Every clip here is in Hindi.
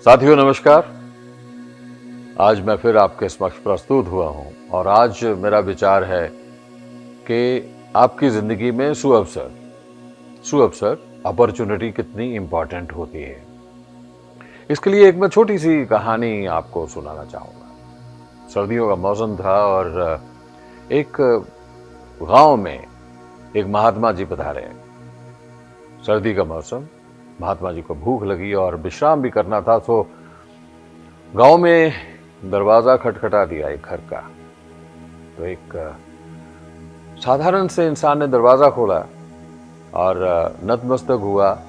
साथियों नमस्कार। आज मैं फिर आपके समक्ष प्रस्तुत हुआ हूं और आज मेरा विचार है कि आपकी जिंदगी में सुअवसर अपॉर्चुनिटी कितनी इंपॉर्टेंट होती है। इसके लिए एक मैं छोटी सी कहानी आपको सुनाना चाहूंगा। सर्दियों का मौसम था और एक गांव में एक महात्मा जी पधारे। सर्दी का मौसम, महात्मा जी को भूख लगी और विश्राम भी करना था, तो गांव में दरवाजा खटखटा दिया एक घर का। तो एक साधारण से इंसान ने दरवाजा खोला और नतमस्तक हुआ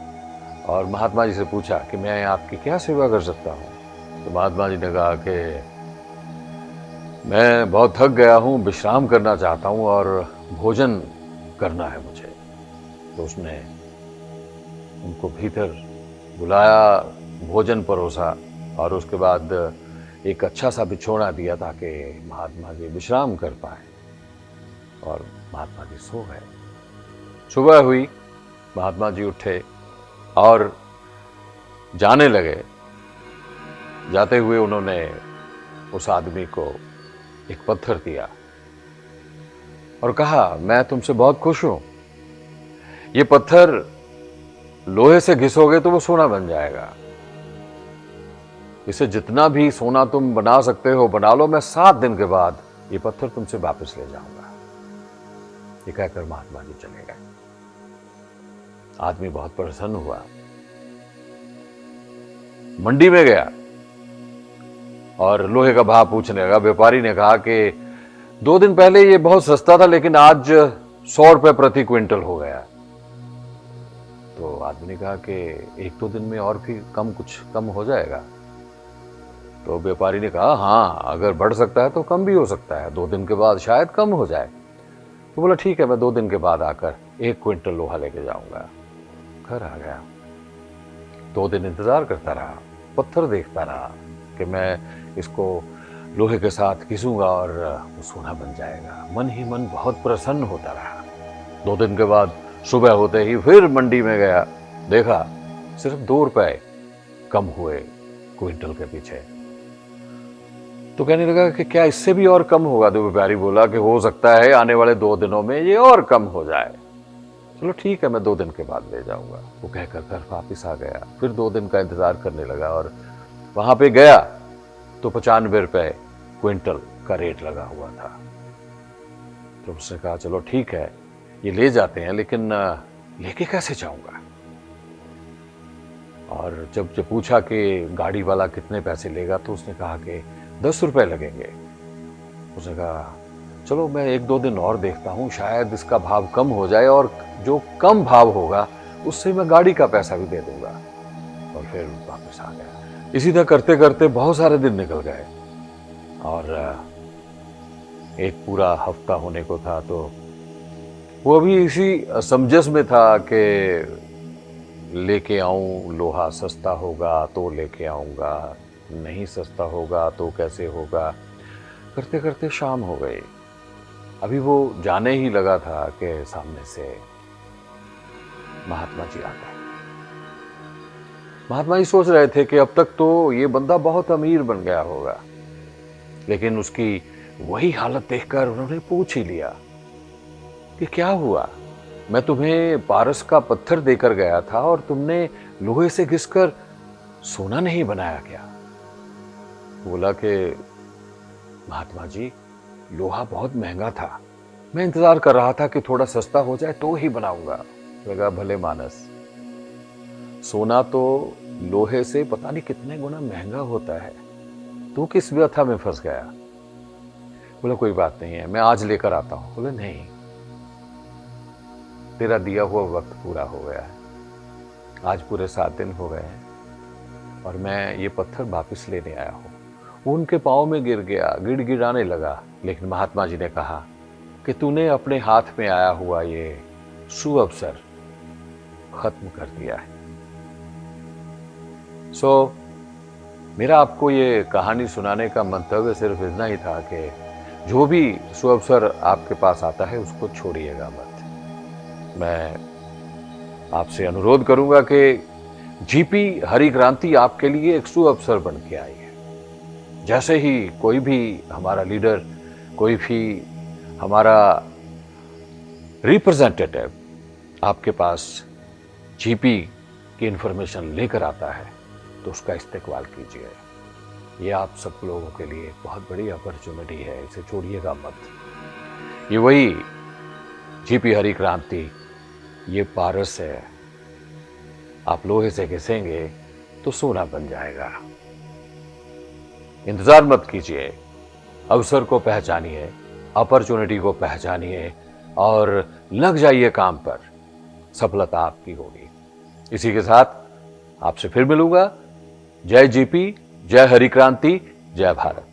और महात्मा जी से पूछा कि मैं आपकी क्या सेवा कर सकता हूं। तो महात्मा जी ने कहा कि मैं बहुत थक गया हूं, विश्राम करना चाहता हूं और भोजन करना है मुझे। तो उसने उनको भीतर बुलाया, भोजन परोसा और उसके बाद एक अच्छा सा बिछोना दिया ताकि महात्मा जी विश्राम कर पाए। और महात्मा जी सो गए। सुबह हुई, महात्मा जी उठे और जाने लगे। जाते हुए उन्होंने उस आदमी को एक पत्थर दिया और कहा, मैं तुमसे बहुत खुश हूं, ये पत्थर लोहे से घिसोगे तो वो सोना बन जाएगा। इसे जितना भी सोना तुम बना सकते हो बना लो, मैं 7 दिन के बाद ये पत्थर तुमसे वापस ले जाऊंगा। ये कहकर महात्मा जी चले गए। आदमी बहुत प्रसन्न हुआ, मंडी में गया और लोहे का भाव पूछने लगा। व्यापारी ने कहा कि 2 दिन पहले ये बहुत सस्ता था लेकिन आज 100 रुपए प्रति क्विंटल हो गया। तो आदमी ने कहा कि 1-2 दिन में और भी कुछ कम हो जाएगा। तो व्यापारी ने कहा, हाँ, अगर बढ़ सकता है तो कम भी हो सकता है, 2 दिन के बाद शायद कम हो जाए। तो बोला, ठीक है, मैं 2 दिन के बाद आकर 1 क्विंटल लोहा लेके जाऊंगा। घर आ गया, 2 दिन इंतजार करता रहा, पत्थर देखता रहा कि मैं इसको लोहे के साथ घिसूंगा और वो सोना बन जाएगा। मन ही मन बहुत प्रसन्न होता रहा। 2 दिन के बाद सुबह होते ही फिर मंडी में गया, देखा सिर्फ 2 रुपए कम हुए क्विंटल के पीछे। तो कहने लगा कि क्या इससे भी और कम होगा? तो व्यापारी बोला कि हो सकता है आने वाले 2 दिनों में ये और कम हो जाए। चलो ठीक है, मैं 2 दिन के बाद ले जाऊंगा। वो कहकर घर वापिस आ गया। फिर 2 दिन का इंतजार करने लगा और वहां पे गया तो 95 रुपए क्विंटल का रेट लगा हुआ था। तो उसने कहा, चलो ठीक है, ये ले जाते हैं, लेकिन लेके कैसे जाऊंगा? और जब पूछा कि गाड़ी वाला कितने पैसे लेगा, तो उसने कहा कि 10 रुपए लगेंगे। उसने कहा, चलो मैं 1-2 दिन और देखता हूं, शायद इसका भाव कम हो जाए और जो कम भाव होगा उससे मैं गाड़ी का पैसा भी दे दूंगा। और फिर वापस आ गया। इसी तरह करते करते बहुत सारे दिन निकल गए और एक पूरा हफ्ता होने को था। तो वो अभी इसी समंजस में था कि लेके आऊं, लोहा सस्ता होगा तो लेके आऊंगा, नहीं सस्ता होगा तो कैसे होगा। करते करते शाम हो गई। अभी वो जाने ही लगा था कि सामने से महात्मा जी आ गए। महात्मा जी सोच रहे थे कि अब तक तो ये बंदा बहुत अमीर बन गया होगा, लेकिन उसकी वही हालत देखकर उन्होंने पूछ ही लिया कि क्या हुआ? मैं तुम्हें पारस का पत्थर देकर गया था और तुमने लोहे से घिसकर सोना नहीं बनाया क्या? बोला कि महात्मा जी, लोहा बहुत महंगा था, मैं इंतजार कर रहा था कि थोड़ा सस्ता हो जाए तो ही बनाऊंगा। लगा, भले मानस, सोना तो लोहे से पता नहीं कितने गुना महंगा होता है, तू किस व्यथा में फंस गया? बोला, कोई बात नहीं है, मैं आज लेकर आता हूं। बोले, नहीं, तेरा दिया हुआ वक्त पूरा हो गया है। आज पूरे 7 दिन हो गए हैं और मैं ये पत्थर वापिस लेने आया हूं। वो उनके पांव में गिर गया, गिड़गिड़ाने लगा। लेकिन महात्मा जी ने कहा कि तूने अपने हाथ में आया हुआ ये सुअवसर खत्म कर दिया है। मेरा आपको ये कहानी सुनाने का मंतव्य सिर्फ इतना ही था कि जो भी सुअवसर आपके पास आता है उसको छोड़िएगा मत। मैं आपसे अनुरोध करूंगा कि जीपी हरिक्रांति आपके लिए एक शुभ अवसर बन के आई है। जैसे ही कोई भी हमारा लीडर, कोई भी हमारा रिप्रेजेंटेटिव आपके पास जीपी की इंफॉर्मेशन लेकर आता है तो उसका इस्तेकबाल कीजिए। ये आप सब लोगों के लिए बहुत बड़ी अपॉर्चुनिटी है, इसे छोड़िएगा मत। ये वही जीपी हरिक्रांति, ये पारस है। आप लोहे से घिसेंगे तो सोना बन जाएगा। इंतजार मत कीजिए, अवसर को पहचानिए, अपॉर्चुनिटी को पहचानिए और लग जाइए काम पर। सफलता आपकी होगी। इसी के साथ आपसे फिर मिलूंगा। जय जीपी, जय हरिक्रांति, जय भारत।